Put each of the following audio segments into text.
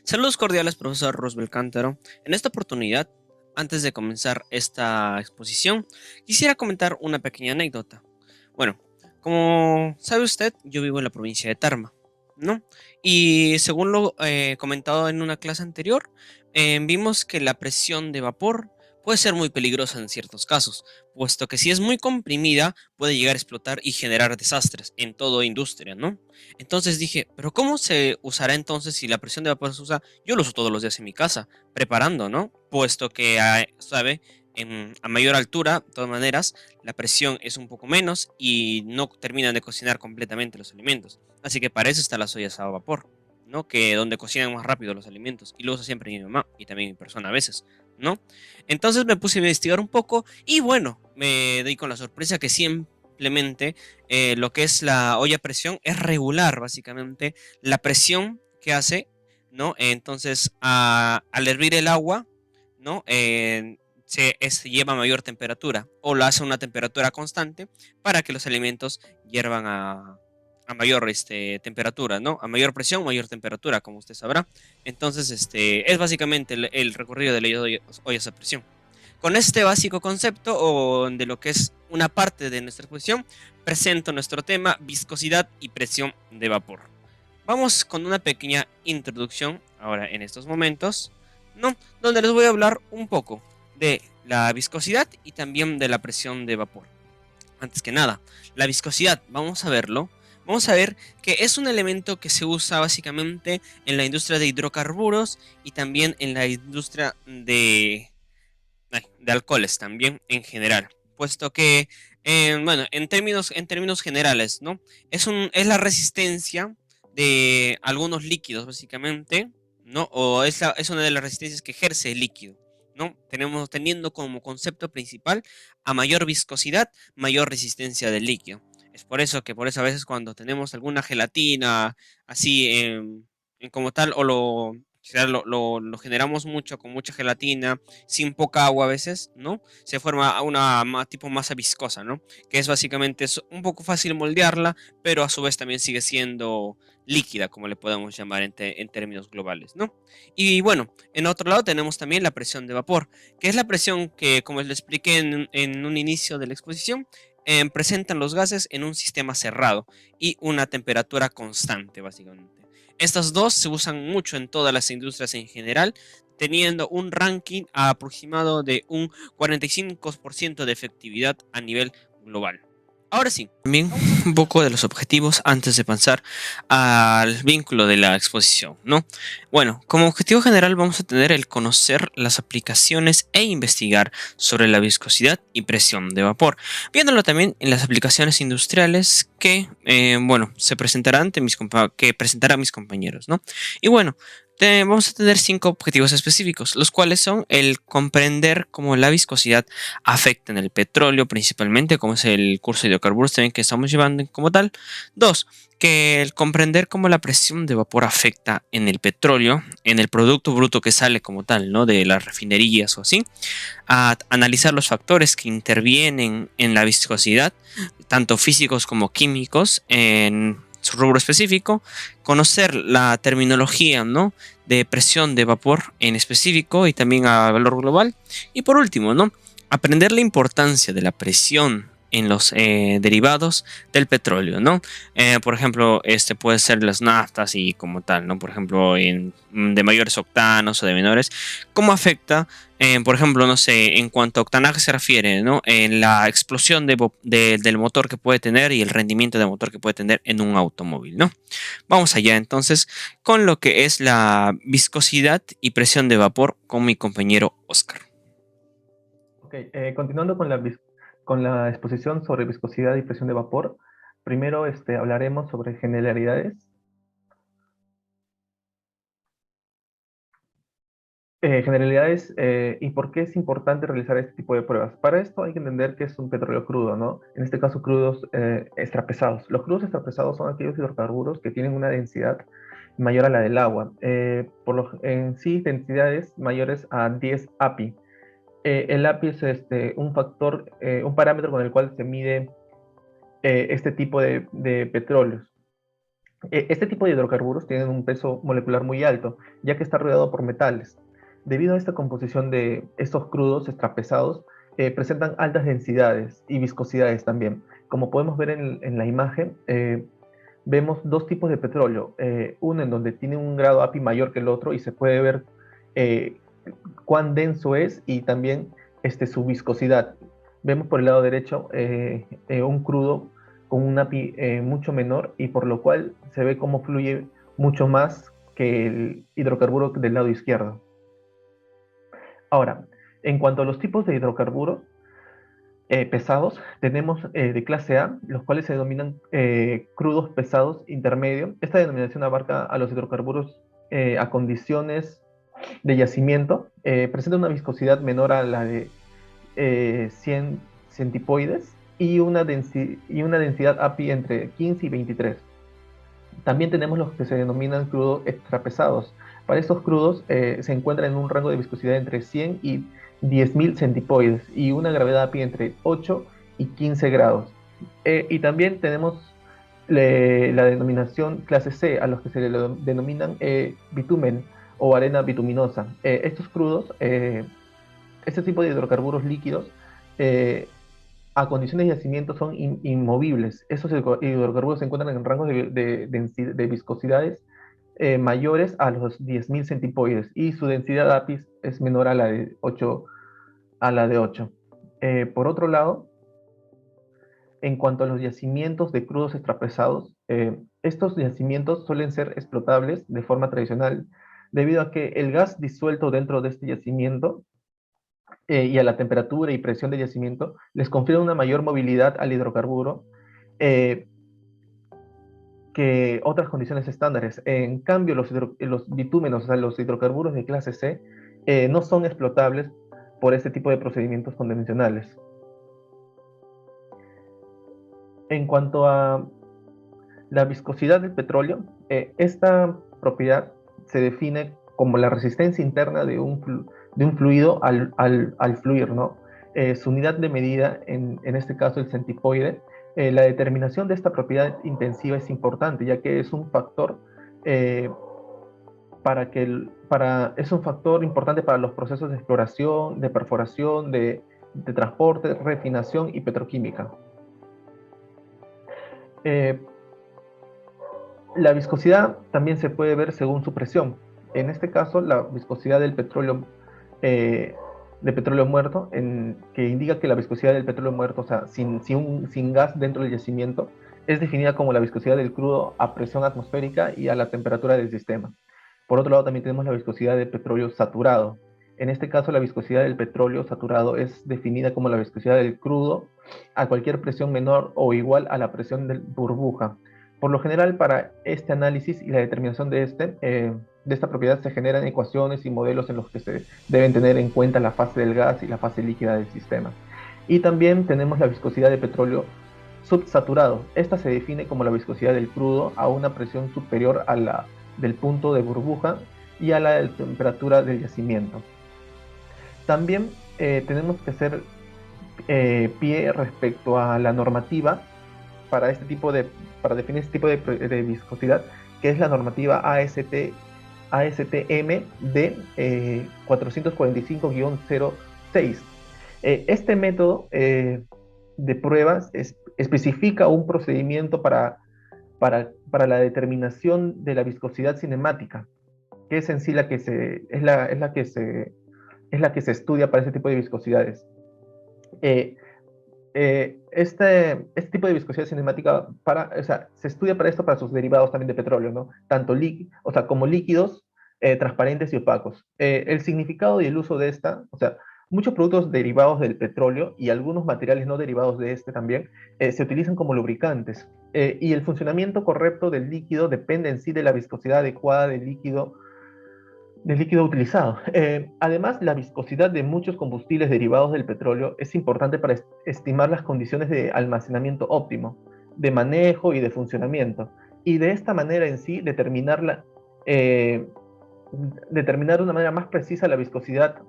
Saludos cordiales, profesor Roosevelt Cántaro. En esta oportunidad, antes de comenzar esta exposición, quisiera comentar una pequeña anécdota. Bueno, como sabe usted, yo vivo en la provincia de Tarma, ¿no? Y según lo comentado en una clase anterior, vimos que la presión de vapor puede ser muy peligrosa en ciertos casos, puesto que si es muy comprimida, puede llegar a explotar y generar desastres en toda industria, ¿no? Entonces dije, pero ¿cómo se usará entonces si la presión de vapor se usa? Yo lo uso todos los días en mi casa, preparando, ¿no? Puesto que, sabe, a mayor altura, de todas maneras, la presión es un poco menos y no terminan de cocinar completamente los alimentos. Así que para eso están las ollas a vapor, ¿no? Que donde cocinan más rápido los alimentos. Y lo usa siempre mi mamá y también mi persona a veces, ¿no? Entonces me puse a investigar un poco y bueno, me doy con la sorpresa que simplemente lo que es la olla a presión es regular, básicamente, la presión que hace, ¿no? Entonces, al hervir el agua, ¿no? Se lleva a mayor temperatura o lo hace a una temperatura constante para que los alimentos hiervan a mayor temperatura, ¿no? A mayor presión, mayor temperatura, como usted sabrá. Entonces, es básicamente el recorrido de las ollas a presión. Con este básico concepto o de lo que es una parte de nuestra exposición, presento nuestro tema viscosidad y presión de vapor. Vamos con una pequeña introducción ahora en estos momentos, ¿no? Donde les voy a hablar un poco de la viscosidad y también de la presión de vapor. Antes que nada, la viscosidad, vamos a verlo. Vamos a ver que es un elemento que se usa básicamente en la industria de hidrocarburos y también en la industria de alcoholes también en general, puesto que, bueno, en términos generales, ¿no? Es la resistencia de algunos líquidos, básicamente, ¿no? O es una de las resistencias que ejerce el líquido, ¿no? Teniendo como concepto principal a mayor viscosidad, mayor resistencia del líquido. Es por eso que por eso a veces cuando tenemos alguna gelatina así como tal, lo generamos mucho con mucha gelatina, sin poca agua a veces, ¿no? Se forma una tipo masa viscosa, ¿no? Que es básicamente es un poco fácil moldearla, pero a su vez también sigue siendo líquida, como le podemos llamar en términos globales, ¿no? Y bueno, en otro lado tenemos también la presión de vapor, que es la presión que, como les expliqué en un inicio de la exposición, presentan los gases en un sistema cerrado y una temperatura constante, básicamente. Estas dos se usan mucho en todas las industrias en general, teniendo un ranking aproximado de un 45% de efectividad a nivel global. Ahora sí, también un poco de los objetivos antes de pasar al vínculo de la exposición, ¿no? Bueno, como objetivo general vamos a tener el conocer las aplicaciones e investigar sobre la viscosidad y presión de vapor, viéndolo también en las aplicaciones industriales que, bueno, se presentarán ante que presentarán mis compañeros, ¿no? Y bueno, vamos a tener 5 objetivos específicos, los cuales son el comprender cómo la viscosidad afecta en el petróleo principalmente, como es el curso de hidrocarburos también que estamos llevando como tal. Dos, que el comprender cómo la presión de vapor afecta en el petróleo, en el producto bruto que sale como tal, ¿no? De las refinerías o así. A analizar los factores que intervienen en la viscosidad, tanto físicos como químicos, en su rubro específico, conocer la terminología, ¿no? De presión de vapor en específico y también a valor global. Y por último, ¿no? Aprender la importancia de la presión en los derivados del petróleo, ¿no? Por ejemplo, este puede ser las naftas y como tal, ¿no? Por ejemplo, de mayores octanos o de menores, ¿cómo afecta por ejemplo, no sé, en cuanto a octanaje se refiere, ¿no? En la explosión del motor que puede tener y el rendimiento de motor que puede tener en un automóvil, ¿no? Vamos allá entonces con lo que es la viscosidad y presión de vapor con mi compañero Oscar. Ok, continuando con con la exposición sobre viscosidad y presión de vapor, primero hablaremos sobre generalidades. Y por qué es importante realizar este tipo de pruebas. Para esto hay que entender que es un petróleo crudo, ¿no? En este caso, crudos extrapesados. Los crudos extrapesados son aquellos hidrocarburos que tienen una densidad mayor a la del agua. En sí, densidades mayores a 10 API. El API es un parámetro con el cual se mide este tipo de petróleos. Este tipo de hidrocarburos tienen un peso molecular muy alto, ya que está rodeado por metales. Debido a esta composición de estos crudos extrapesados, presentan altas densidades y viscosidades también. Como podemos ver en la imagen, vemos dos tipos de petróleo, uno en donde tiene un grado API mayor que el otro y se puede ver eh, cuán denso es y también su viscosidad. Vemos por el lado derecho un crudo con un API mucho menor y por lo cual se ve cómo fluye mucho más que el hidrocarburo del lado izquierdo. Ahora, en cuanto a los tipos de hidrocarburos pesados, tenemos de clase A, los cuales se denominan crudos pesados intermedio. Esta denominación abarca a los hidrocarburos a condiciones de yacimiento, presenta una viscosidad menor a la de 100 centipoides y una densidad API entre 15 y 23. También tenemos los que se denominan crudos extrapesados. Para estos crudos se encuentran en un rango de viscosidad entre 100 y 10.000 centipoides y una gravedad API entre 8 y 15 grados. Y también tenemos la denominación clase C, a los que se le denominan bitumen o arena bituminosa. Estos crudos, este tipo de hidrocarburos líquidos, eh, a condiciones de yacimiento son inmovibles. Estos hidrocarburos se encuentran en rangos de viscosidades mayores a los 10.000 centipoides y su densidad API es menor a la de 8. Por otro lado, en cuanto a los yacimientos de crudos extrapesados, estos yacimientos suelen ser explotables de forma tradicional debido a que el gas disuelto dentro de este yacimiento y a la temperatura y presión del yacimiento les confiere una mayor movilidad al hidrocarburo eh, que otras condiciones estándares. En cambio, los bitúmenos, o sea, los hidrocarburos de clase C, no son explotables por este tipo de procedimientos convencionales. En cuanto a la viscosidad del petróleo, esta propiedad se define como la resistencia interna de un fluido al fluir, ¿no? Su unidad de medida, en este caso el centipoide, la determinación de esta propiedad intensiva es importante, ya que es un factor eh, es un factor importante para los procesos de exploración, de perforación, de transporte, refinación y petroquímica. Eh, La viscosidad también se puede ver según su presión. En este caso, la viscosidad eh, del petróleo muerto, que indica que la viscosidad del petróleo muerto, o sea, sin gas dentro del yacimiento, es definida como la viscosidad del crudo a presión atmosférica y a la temperatura del sistema. Por otro lado, también tenemos la viscosidad del petróleo saturado. En este caso, la viscosidad del petróleo saturado es definida como la viscosidad del crudo a cualquier presión menor o igual a la presión de burbuja. Por lo general, para este análisis y la determinación de esta propiedad se generan ecuaciones y modelos en los que se deben tener en cuenta la fase del gas y la fase líquida del sistema. Y también tenemos la viscosidad de petróleo subsaturado. Esta se define como la viscosidad del crudo a una presión superior a la del punto de burbuja y a la de temperatura del yacimiento. También tenemos que hacer pie respecto a la normativa para para definir este tipo de viscosidad, que es la normativa ASTM de 445-06. Este método de pruebas especifica un procedimiento para la determinación de la viscosidad cinemática, que es en sí es la que se estudia para ese tipo de viscosidades. Eh, este tipo de viscosidad cinemática o sea, se estudia para esto para sus derivados también de petróleo, ¿no? Tanto o sea, como líquidos, transparentes y opacos. El significado y el uso de o sea, muchos productos derivados del petróleo y algunos materiales no derivados de este también se utilizan como lubricantes. Y el funcionamiento correcto del líquido depende en sí de la viscosidad adecuada del líquido utilizado. Además, la viscosidad de muchos combustibles derivados del petróleo es importante para estimar las condiciones de almacenamiento óptimo, de manejo y de funcionamiento. Y de esta manera en sí eh, determinar de una manera más precisa la viscosidad.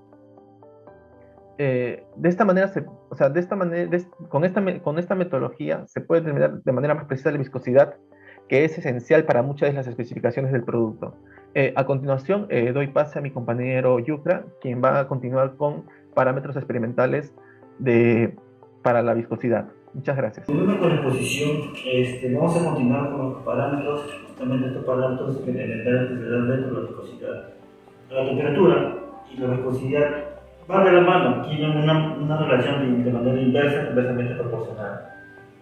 De esta manera, o sea, con esta metodología se puede determinar de manera más precisa la viscosidad que es esencial para muchas de las especificaciones del producto. A continuación, doy pase a mi compañero Yucra, quien va a continuar con parámetros experimentales para la viscosidad. Muchas gracias. Volviendo con la exposición, vamos a continuar con los parámetros, justamente estos parámetros experimentales que se dan dentro de la viscosidad. La temperatura y la viscosidad van de la mano, tienen una relación de manera inversa, inversamente proporcional.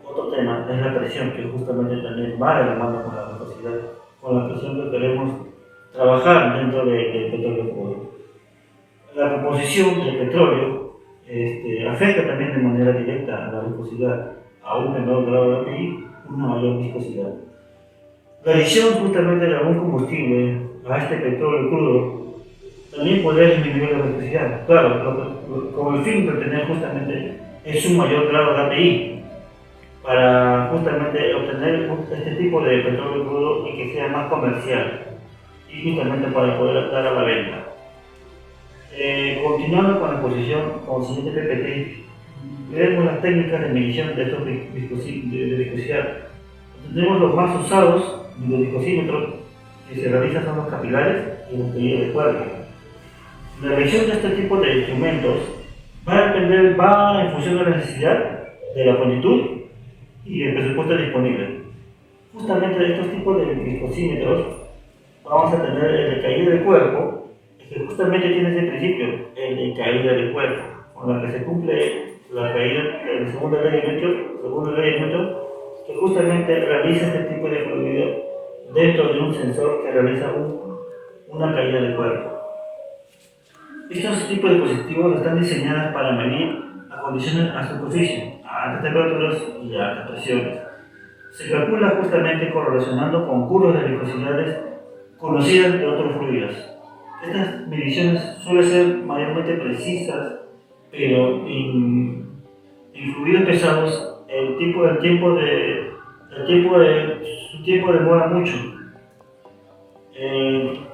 Otro tema es la presión, que justamente también va de la mano con la viscosidad, con la presión que queremos trabajar dentro del petróleo crudo. La composición del petróleo afecta también de manera directa a la viscosidad, a un menor grado de API, una mayor viscosidad. La adición justamente de algún combustible a este petróleo crudo también podría disminuir la viscosidad, claro, con el fin de tener justamente es un mayor grado de API para justamente obtener este tipo de petróleo crudo y que sea más comercial y justamente para poder dar a la venta. Continuando con la exposición con el siguiente PPT, veremos las técnicas de medición de estos de viscosidad. Tenemos los más usados de los viscosímetros que se realizan son los capilares y los de cuerpo. La medición de este tipo de instrumentos va en función de la necesidad, de la prontitud y del presupuesto disponible. Justamente de estos tipos de viscosímetros vamos a tener el de caída de cuerpo, que justamente tiene ese principio, el de caída de cuerpo, con la que se cumple la caída de la segunda ley de Newton, que justamente realiza este tipo de fluido dentro de un sensor que realiza una caída de cuerpo. Estos tipos de dispositivos están diseñados para medir a condiciones a superficie, a altas temperaturas y a altas presiones. Se calcula justamente correlacionando con curvas de viscosidades conocidas de otros fluidos. Estas mediciones suelen ser mayormente precisas, pero en fluidos pesados su tiempo demora mucho.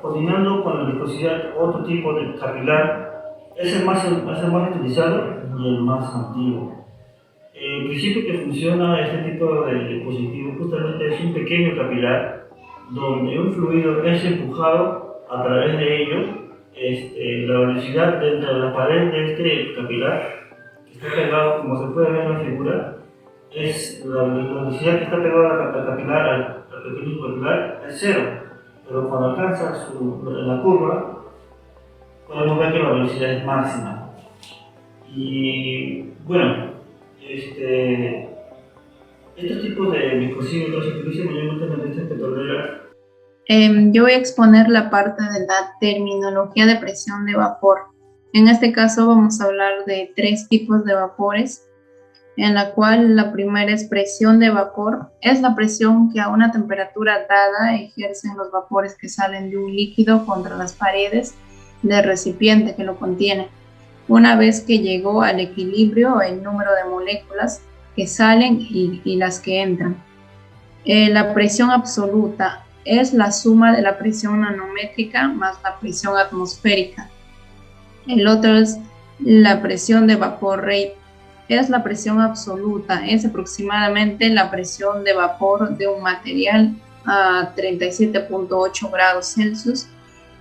Continuando con la viscosidad, otro tipo de capilar es el más utilizado y el más antiguo. El principio que funciona este tipo de dispositivo justamente es un pequeño capilar donde un fluido es empujado a través de ello. La velocidad dentro de la pared de este capilar, que está pegado, como se puede ver en la figura, es la velocidad que está pegada al capilar, al pequeño capilar, es cero. Pero cuando alcanza la curva, podemos ver que la velocidad es máxima. Y bueno, estos tipos de viscosímetros se utilizan mayormente en las industrias petroleras. Yo voy a exponer la parte de la terminología de presión de vapor. En este caso vamos a hablar de 3 tipos de vapores, en la cual la primera es presión de vapor. Es la presión que a una temperatura dada ejercen los vapores que salen de un líquido contra las paredes del recipiente que lo contiene. Una vez que llegó al equilibrio el número de moléculas que salen y las que entran. La presión absoluta es la suma de la presión nanométrica más la presión atmosférica. El otro es la presión de vapor rate. Es la presión absoluta, es aproximadamente la presión de vapor de un material a 37.8 grados Celsius,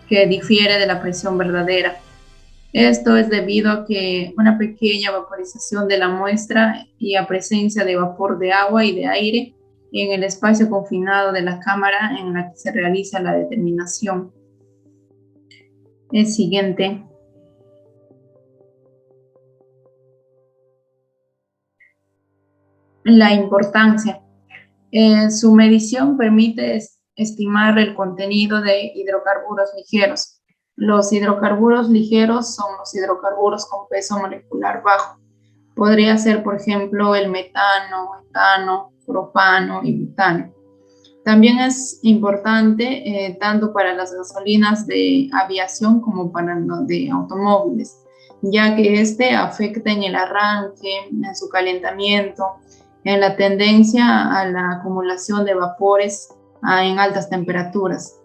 que difiere de la presión verdadera. Esto es debido a que una pequeña vaporización de la muestra y a presencia de vapor de agua y de aire en el espacio confinado de la cámara en la que se realiza la determinación. El siguiente. La importancia. Su medición permite estimar el contenido de hidrocarburos ligeros. Los hidrocarburos ligeros son los hidrocarburos con peso molecular bajo. Podría ser, por ejemplo, el metano, etano, propano y butano. También es importante tanto para las gasolinas de aviación como para los de automóviles, ya que afecta en el arranque, en su calentamiento, en la tendencia a la acumulación de vapores en altas temperaturas.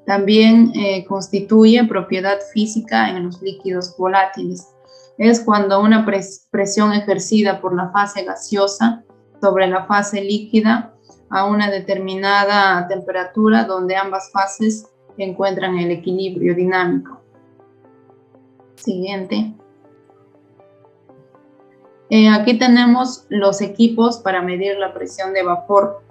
También constituye propiedad física en los líquidos volátiles. Es cuando una presión ejercida por la fase gaseosa sobre la fase líquida a una determinada temperatura donde ambas fases encuentran el equilibrio dinámico. Siguiente. Aquí tenemos los equipos para medir la presión de vapor.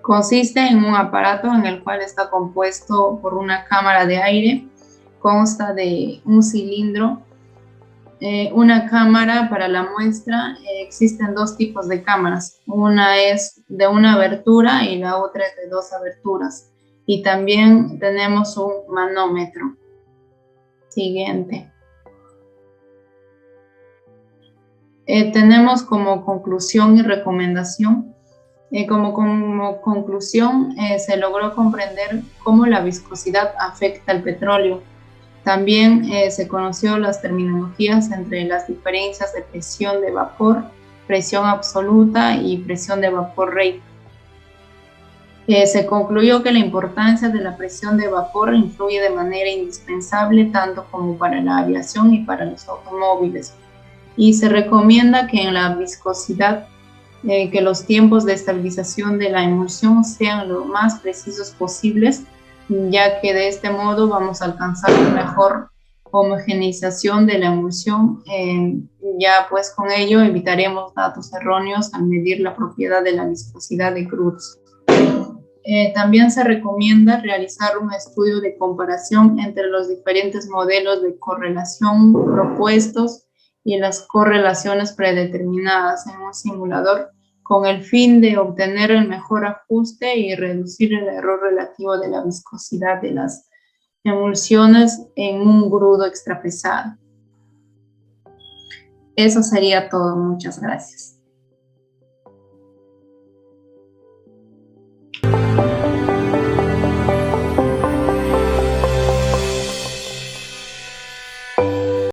Consiste en un aparato en el cual está compuesto por una cámara de aire, consta de un cilindro, una cámara para la muestra. Existen dos tipos de cámaras, una es de una abertura y la otra es de dos aberturas, y también tenemos un manómetro. Siguiente. Tenemos como conclusión y recomendación. Como conclusión, se logró comprender cómo la viscosidad afecta al petróleo. También se conoció las terminologías entre las diferencias de presión de vapor, presión absoluta y presión de vapor rate. Se concluyó que la importancia de la presión de vapor influye de manera indispensable tanto como para la aviación y para los automóviles. Y se recomienda que en la viscosidad que los tiempos de estabilización de la emulsión sean lo más precisos posibles, ya que de este modo vamos a alcanzar una mejor homogeneización de la emulsión. Ya pues con ello evitaremos datos erróneos al medir la propiedad de la viscosidad de crudos. También se recomienda realizar un estudio de comparación entre los diferentes modelos de correlación propuestos y las correlaciones predeterminadas en un simulador, con el fin de obtener el mejor ajuste y reducir el error relativo de la viscosidad de las emulsiones en un grudo extrapesado. Eso sería todo. Muchas gracias.